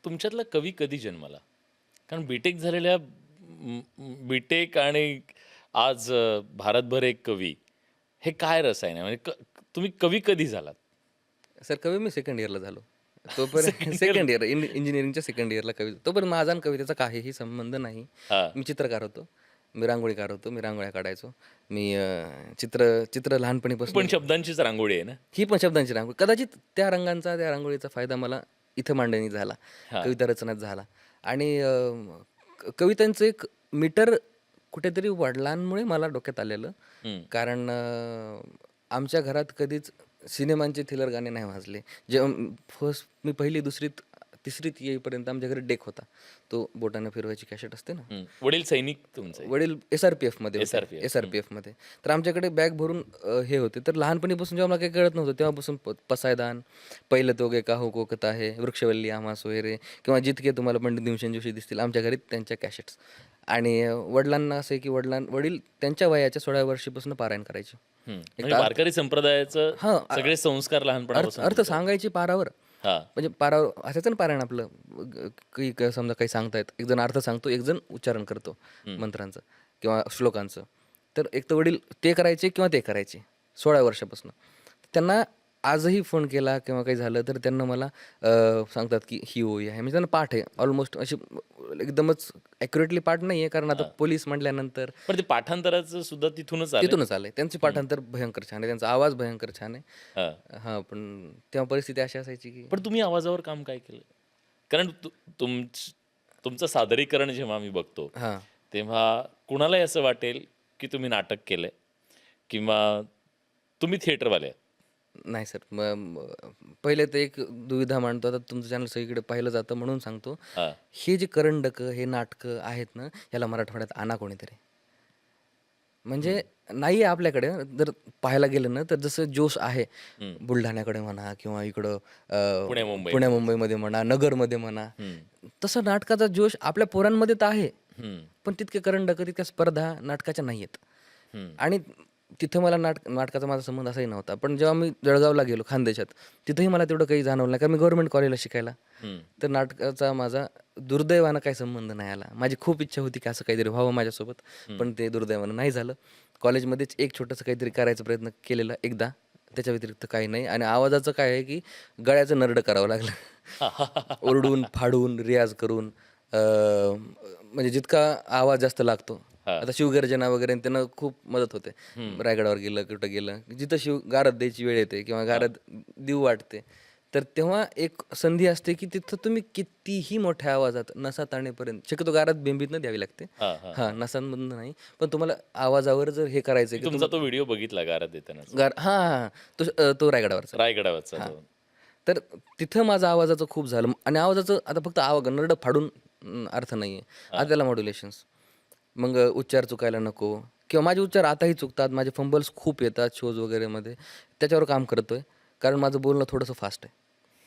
तुमच्यातला कवी कधी जन्माला? कारण बीटेक झालेल्या बीटेक आणि आज भारतभर एक कवी, हे काय रसायन आहे? म्हणजे तुम्ही कवी कधी झालात? सर कवी मी सेकंड इयरला झालो. तोपर्यंत सेकंड इयर. सेकंड इयर इंजिनिअरिंगच्या सेकंड इयरला कवी तोपर्यंत माझा आणि कवितेचा काहीही संबंध नाही. हां. मी चित्रकार होतो. मी रांगोळीकार होतो. मी रांगोळ्या काढायचो. मी चित्र चित्र ती पण लहानपणीपासून शब्दांचीच रांगोळी आहे ना? ही पण शब्दांची रांगोळी. कदाचित त्या रंगांचा, त्या रांगोळीचा फायदा मला इथं मांडणीत झाला. हां. कविता रचनात झाला. आणि कवितांचं एक मीटर कुठेतरी वडिलांमुळे मला डोक्यात आलेलं. हं. कारण आमच्या घरात कधीच सिनेमांचे थ्रिलर गाणे नाही वाजले. जेव्हा फर्स्ट मी पहिली, दुसरीत, तिसरीत येईपर्यंत आमच्या घरी डेक होता. तो बोटानं फिरवायची कॅसेट असते ना. हं. वडील सैनिक तुमचे. वडील एस-आर-पी-एफमध्ये होते. एस-आर-पी-एफ. एस-आर-पी-एफमध्ये. तर आमच्याकडे बॅग भरून हे होते. तर लहानपणीपासून जेव्हा मला काही कळत नव्हतं, तेव्हापासून पसायदान, पहिलं तोगे का हो कोकत आहे, वृक्षवल्ली आम्हा सोयरे किंवा जितके तुम्हाला पंडित भीमसेन जोशी दिसतील, आमच्या घरी त्यांच्या कॅसेट्स. आणि वडिलांना असं आहे की वडील त्यांच्या वयाच्या 16व्या वर्षीपासून पारायण करायचे. हं. एक म्हणजे तर वारकरी संप्रदायाचं हां, सगळे संस्कार लहानपणापासून अर्थ तुमच्यात. सांगायचे पारावर. हां. म्हणजे पारावर असायचं ना पारायण आपलं. काही समजा काही सांगतायत. एक जण अर्थ सांगतो, एक जण उच्चारण करतो मंत्रांचं किंवा श्लोकांचं. तर एक तर वडील ते करायचे किंवा ते करायचे 16 वर्षापासून. त्यांना आजही फोन केला किंवा काही झालं तर त्यांना मला सांगतात की ही ओवी आहे. म्हणजे त्यांना पाठ आहे ऑलमोस्ट अशी एकदमच ॲक्युरेटली पाठ नाही आहे, कारण आता पोलीस म्हटल्यानंतर पण ते पाठांतराचं सुद्धा तिथूनच आलंय. तिथूनच आलंय. त्यांचे पाठांतर भयंकर छान आहे. त्यांचा आवाज भयंकर छान आहे. हां. हां, पण तेव्हा परिस्थिती अशी असायची की पण तुम्ही आवाजावर काम काय केलं? कारण तुमचं सादरीकरण जेव्हा मी बघतो, हां. तेव्हा कुणालाही असं वाटेल, की तुम्ही नाटक केलंय किंवा तुम्ही थिएटरवाले आहेत. नाही सर. पहिले तर एक दुविधा मांडतो. आता तुमचं चॅनल सगळीकडे पाहिलं जातं म्हणून सांगतो. हां. हे जे करंडकं, हे नाटकं आहेत ना, याला मराठवाड्यात आणा कोणीतरी. म्हणजे नाही आहे आपल्याकडे. जर पाहायला गेलं ना, तर जसं जोश आहे हं. बुलढाण्याकडे म्हणा किंवा इकडं पुण्या पुणे-मुंबईमध्ये. मुंबईमध्ये म्हणा, नगरमध्ये म्हणा, हं. तसं नाटकाचा जोश आपल्या पोरांमध्ये तर आहे. हं. पण तितके करंडकं, तितक्या स्पर्धा नाटकाच्या नाही आहेत. हं. आणि तिथं मला नाटकाचा माझा संबंध असाही नव्हता. पण जेव्हा मी जळगावला गेलो खानदेशात, तिथंही मला तेवढं काही जाणवलं नाही. कारण मी गव्हर्नमेंट कॉलेजला शिकायला. हं. तर नाटकाचा माझा दुर्दैवानं काही संबंध नाही आला. माझी खूप इच्छा होती की असं काहीतरी व्हावं माझ्यासोबत, पण ते दुर्दैवानं नाही झालं. कॉलेजमध्येच एक छोटंसं काहीतरी करायचा प्रयत्न केलेला एकदा. त्याच्या व्यतिरिक्त काही नाही. आणि आवाजाचं काय आहे की गळ्याचं नरडं करावं लागलं. ओरडून, फाडून, रियाज करून म्हणजे जितका आवाज जास्त लागतो. हां. आता शिवगर्जना वगैरे त्यांना खूप मदत होते. रायगडावर गेलं, कुठं गेलं, जिथं गारद द्यायची वेळ येते किंवा गारद देऊ वाटते, तर तेव्हा एक संधी असते की तिथं तुम्ही कितीही मोठ्या आवाजात नसा ताणेपर्यंत, शक्यतो गारद बेंबीतनं द्यावी लागते. हां, हां. हां, नसांमधनं नाही. पण तुम्हाला आवाजावर जर हे करायचं मी की तुमचा तो व्हिडिओ बघितला गारद देतानाचा. हां, हां. तो रायगडावरचा. रायगडावरचा हां. तो. तर तिथं माझं आवाजाचं खूप झालं. आणि आवाजाचं आता फक्त नरडं फाडून अर्थ नाही आहे. आता त्याला मॉड्युलेशन्स. मग उच्चार चुकायला नको किंवा माझे उच्चार आताही चुकतात. माझे फंबल्स खूप येतात शोज वगैरेमध्ये. त्याच्यावर काम करतोय. कारण माझं बोलणं थोडंसं फास्ट आहे.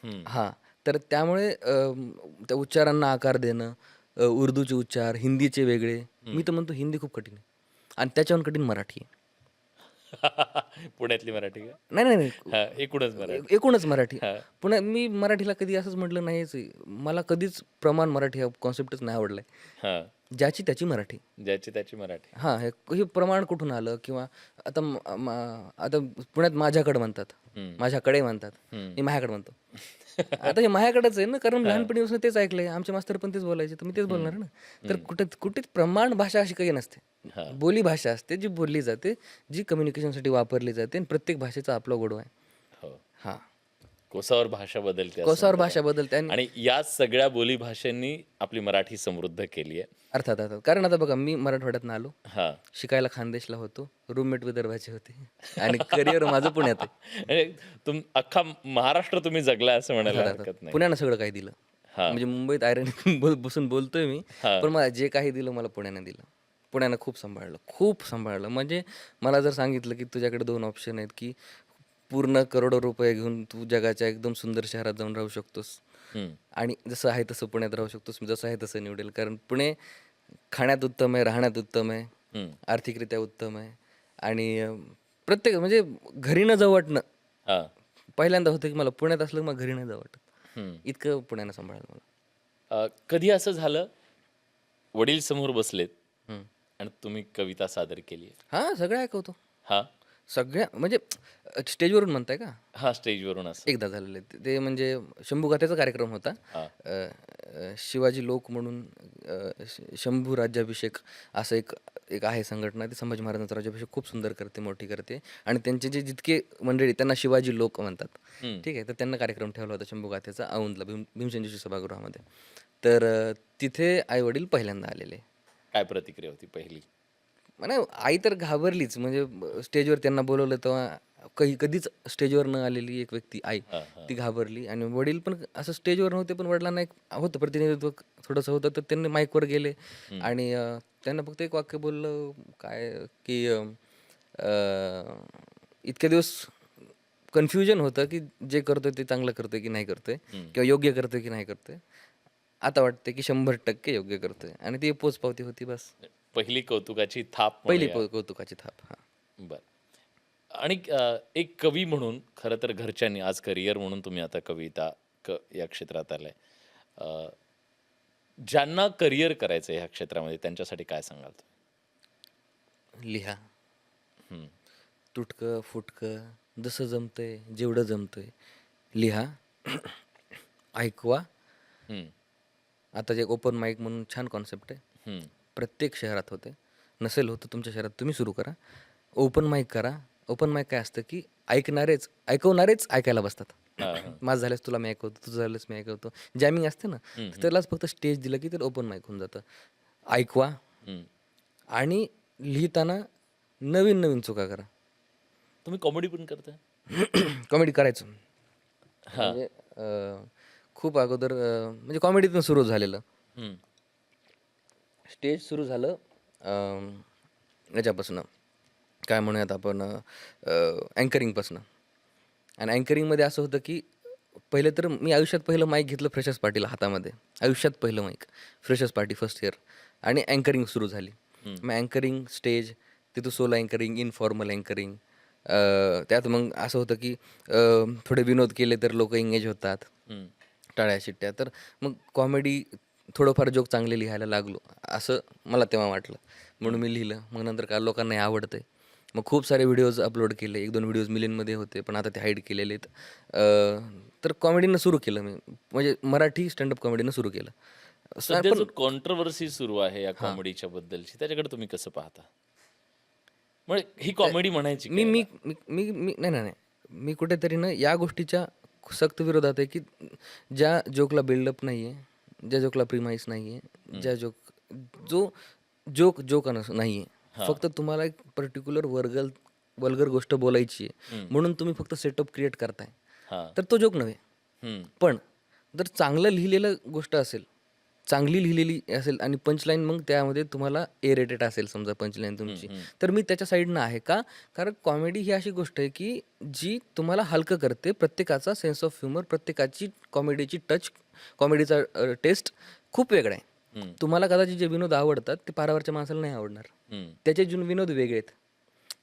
हं. हां. तर त्यामुळे त्या उच्चारांना आकार देणं, उर्दूचे उच्चार, हिंदीचे वेगळे. मी तर म्हणतो हिंदी खूप कठीण आहे. आणि त्याच्याहून कठीण मराठी आहे. पुण्यातली मराठी का? नाही, नाही, नाही. हां, एकूणच मराठी. एकूणच मराठी. हां. पुन्हा मी मराठीला कधी असंच म्हटलं नाहीच आहे. मला कधीच प्रमाण मराठी हा कॉन्सेप्टच नाही आवडलाय. हां. ज्याची त्याची मराठी. ज्याची त्याची मराठी. हां, हे प्रमाण कुठून आलं किंवा आता आता पुण्यात माझ्याकडं म्हणतात. हं. माझ्याकडे म्हणतात. हं. मी माझ्याकडे म्हणतो. आता हे माझ्याकडेच आहे ना, कारण लहानपणीपासून तेच ऐकलंय. आमचे मास्तर पण तेच बोलायचे, तर मी तेच बोलणार ना. तर कुठेच प्रमाण भाषा अशी काही नसते. हां. बोली भाषा असते, जी बोलली जाते, जी कम्युनिकेशनसाठी वापरली जाते आणि प्रत्येक भाषेचा आपला गोडवा आहे. हो. हां. कोसावर भाषा बदलते असं कोसावर म्हणतात. भाषा बदलते आणि आणि या सगळ्या बोलीभाषांनी आपली मराठी समृद्ध केली आहे. अर्थात. कारण आता बघा, मी मराठवाड्यातनं आलो. हां. शिकायला खानदेशला होतो. रूममेट विदर्भाचे होते आणि करिअर माझं पुण्यात आहे. म्हणजे अख्खा महाराष्ट्र तुम्ही जगला असं म्हणायला अर्थात. हरकत नाही. पुण्यानं सगळं काही दिलं. हां. म्हणजे मुंबईत आयर्नी बसून बोलतोय मी, हां. पण मला जे काही दिलं मला पुण्यानं दिलं. पुण्यानं खूप सांभाळलं, खूप सांभाळलं. म्हणजे मला जर सांगितलं की तुझ्याकडे 2 ऑप्शन आहेत की पूर्ण करोडो रुपये घेऊन तू जगाच्या एकदम सुंदर शहरात जाऊन राहू शकतोस हं. आणि जसं आहे तसं पुण्यात राहू शकतोस. मी जसं आहे तसं निवडेल. कारण पुणे खाण्यात उत्तम आहे, राहण्यात उत्तम आहे, हं. आर्थिकरित्या उत्तम आहे आणि प्रत्येक म्हणजे घरी न जाऊ वाटणं. हां. पहिल्यांदा होतं की मला पुण्यात असलं की मला घरी नाही जाऊ वाटत. हं. इतकं पुण्यानं सांभाळलं मला. कधी असं झालं वडील समोर बसलेत हम्म. आणि तुम्ही कविता सादर केली आहे? हां, सगळं ऐकवतो. हा सगळ्या म्हणजे स्टेजवरून म्हणताय का? हा स्टेजवरून असं. एकदा झालेलं आहे. ते म्हणजे शंभूगाथेचा कार्यक्रम होता. हा. अ, शिवाजी लोक म्हणून शंभू राज्याभिषेक असं एक एक आहे संघटना. ती संभाजी महाराजांचा राज्याभिषेक खूप सुंदर करते, मोठी करते आणि त्यांचे जे जितके मंडळी त्यांना शिवाजी लोक म्हणतात. हम्म. ठीक आहे. तर त्यांना कार्यक्रम ठेवला होता शंभूगाथेचा औंधला भीमसेन जोशी सभागृहामध्ये. तर तिथे आईवडील पहिल्यांदा आलेले. काय प्रतिक्रिया होती पहिली? नाही आई तर घाबरलीच. म्हणजे स्टेजवर त्यांना बोलवलं तेव्हा कधीच स्टेजवर न आलेली एक व्यक्ती आई हा हा ती घाबरली. आणि वडील पण असं स्टेजवर नव्हते, पण वडिलांना एक होतं प्रतिनिधित्व थोडंसं होतं. तर त्यांनी माईकवर गेले आणि त्यांना फक्त एक वाक्य बोललं काय की इतके दिवस कन्फ्युजन होतं की जे करतोय ते चांगलं करतोय की नाही करतोय किंवा योग्य करतोय की नाही करतोय. आता वाटतं की 100% योग्य करतोय आणि ती पोचपावती होती बस. पहिली कौतुकाची थाप पहिली म्हणूया. कौतुकाची थाप. हा. बर. आणि एक कवी म्हणून खरं तर घरच्यांनी आज करिअर म्हणून तुम्ही आता कविता या क्षेत्रात आलाय. अ, ज्यांना करिअर करायचं ह्या क्षेत्रामध्ये त्यांच्यासाठी काय सांगाल तुम्ही? लिहा. हम्म. तुटकं फुटकं जसं जमतंय जेवढं जमतंय लिहा. ऐकवा. हम्म. आता जे ओपन माईक म्हणून छान कॉन्सेप्ट आहे. हम्म. प्रत्येक शहरात होते. नसेल होतं तुमच्या शहरात तुम्ही सुरू करा. ओपन माईक करा. ओपन माईक काय असतं की ऐकवणारेच ऐकायला बसतात. हा, हा. माझं झाल्यास तुला मी ऐकवतो, तुझं झाल्यास मी ऐकवतो. जॅमिंग असते ना, तर त्यालाच फक्त स्टेज दिलं की ते ओपन माईक होऊन जातं. ऐकवा हम्म. आणि लिहिताना नवीन नवीन चुका करा. तुम्ही कॉमेडी पण करताय? कॉमेडी करायचं हा. म्हणजे खूप अगोदर म्हणजे कॉमेडीतून सुरू झालेलं. हम्म. स्टेज सुरू झालं याच्यापासून काय म्हणूयात आपण अँकरिंगपासून. आणि अँकरिंगमध्ये असं होतं की पहिले तर मी आयुष्यात पहिलं माईक घेतलं फ्रेशर्स पार्टीला हातामध्ये. आयुष्यात पहिलं mike fresher's party first year. आणि अँकरिंग सुरू झाली. मग अँकरिंग स्टेज, तिथं सोलो अँकरिंग, इनफॉर्मल अँकरिंग. त्यात मग असं होतं की थोडे विनोद केले तर लोक एंगेज होतात, हम्म. टाळ्या शिट्ट्या. तर मग कॉमेडी थोडंफार जोक चांगले लिहायला लागलो असं मला तेव्हा वाटलं. म्हणून मी लिहिलं. मग नंतर का लोकांना हे आवडतंय. मग खूप सारे व्हिडिओज अपलोड केले. 1-2 व्हिडिओज मिलियनमध्ये होते, पण आता ते हाईड केलेले आहेत. तर कॉमेडीनं सुरू केलं मी. म्हणजे मराठी स्टँडअप कॉमेडीनं सुरू केलं. सध्या जो कॉन्ट्रोवर्सी सुरू आहे या कॉमेडीच्या बद्दलची त्याच्याकडे तुम्ही कसं पाहता? म्हणजे ही कॉमेडी म्हणायची मी काय मी याला? मी मी मी नाही नाही नाही. मी कुठेतरी ना या गोष्टीच्या सक्त विरोधात आहे की ज्या जोकला बिल्डअप नाही आहे, ज्या जोकला प्रिमाईस नाही आहे, जो जोक नाही आहे. फक्त तुम्हाला एक पर्टिक्युलर वल्गर गोष्ट बोलायची आहे म्हणून तुम्ही फक्त सेटअप क्रिएट करताय, हा. तर तो जोक नव्हे. हम्म. पण जर चांगलं लिहिलेलं गोष्ट असेल, चांगली लिहिलेली असेल आणि पंचलाईन मग त्यामध्ये तुम्हाला ए रेटेड असेल समजा पंचलाईन तुमची, तर मी त्याच्या साईडनं आहे. का? कारण कॉमेडी ही अशी गोष्ट आहे की जी तुम्हाला हलकं करते. प्रत्येकाचा सेन्स ऑफ ह्युमर, प्रत्येकाची कॉमेडीची टच, कॉमेडीचा टेस्ट खूप वेगळा आहे. तुम्हाला कदाचित जे विनोद आवडतात ते पारावरच्या माणसाला नाही आवडणार. हम्म. त्याचे जे विनोद वेगळे आहेत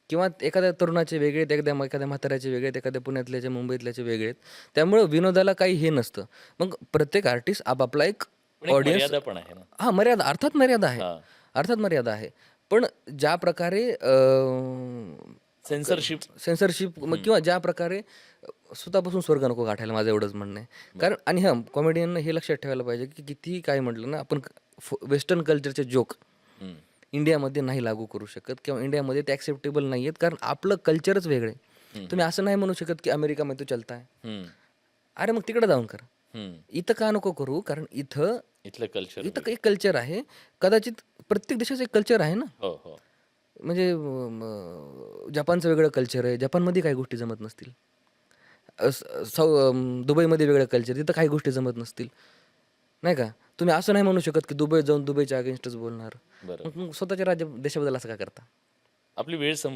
किंवा एखाद्या तरुणाचे वेगळे आहेत, एखाद्या म्हाताऱ्याचे वेगळे आहेत, एखाद्या पुण्यातल्याचे, मुंबईतल्याचे वेगळे आहेत. त्यामुळं विनोदाला काही हे नसतं. मग प्रत्येक आर्टिस्ट आपापला एक पण एक ऑडियन्स. मर्यादा पण आहे ना. हां, मर्यादा अर्थात मर्यादा आहे. हा. अर्थात मर्यादा आहे. पण ज्या प्रकारे सेन्सरशिप. किंवा ज्या प्रकारे स्वतःपासून स्वर्ग नको गाठायला, माझं एवढंच म्हणणं आहे. कारण आणि हां, कॉमेडियननं हे लक्षात ठेवायला पाहिजे की कितीही काय म्हटलं ना आपण, वेस्टर्न कल्चरचे जोक इंडियामध्ये नाही लागू करू शकत किंवा इंडियामध्ये ते ॲक्सेप्टेबल नाही आहेत. कारण आपलं कल्चरच वेगळं आहे. तुम्ही असं नाही म्हणू शकत की अमेरिकामध्ये तो चलता है. अरे मग तिकडे जाऊन कर. इथं का नको करू? कारण इथलं कल्चर. इथं एक कल्चर आहे. कदाचित प्रत्येक देशाचं एक कल्चर आहे ना. हो हो. म्हणजे जपानचं वेगळं कल्चर आहे. जपानमध्ये काही गोष्टी जमत नसतील. दुबईमध्ये वेगळं कल्चर, तिथं काही गोष्टी जमत नसतील, नाही का? तुम्ही असं नाही म्हणू शकत की दुबईत जाऊन दुबईच्या अगेन्स्टच बोलणार. बरं. मग स्वतःच्या देशाबद्दल असं का करता? आपली वेळ संपली.